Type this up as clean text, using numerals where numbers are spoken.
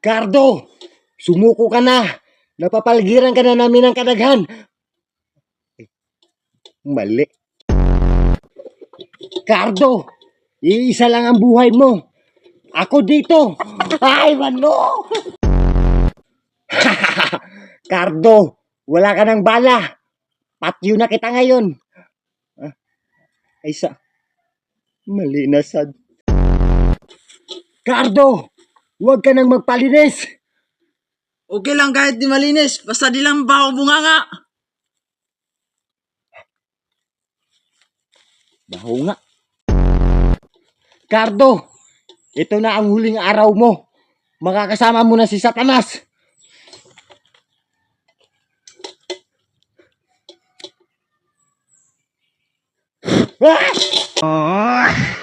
Cardo, sumuko ka na. Napapaligiran ka na namin ng kadaghan. Mali. Cardo, iisa lang ang buhay mo. Ako dito. Ay, mano! Cardo, wala ka ng bala. Patyo na kita ngayon. Ay sa... Mali na sad. Cardo, huwag ka nang magpalinis. Okay lang kahit di malinis, basta di lang baho bunganga. Baho nga. Cardo, ito na ang huling araw mo. Makakasama mo na si Satanas. Ah!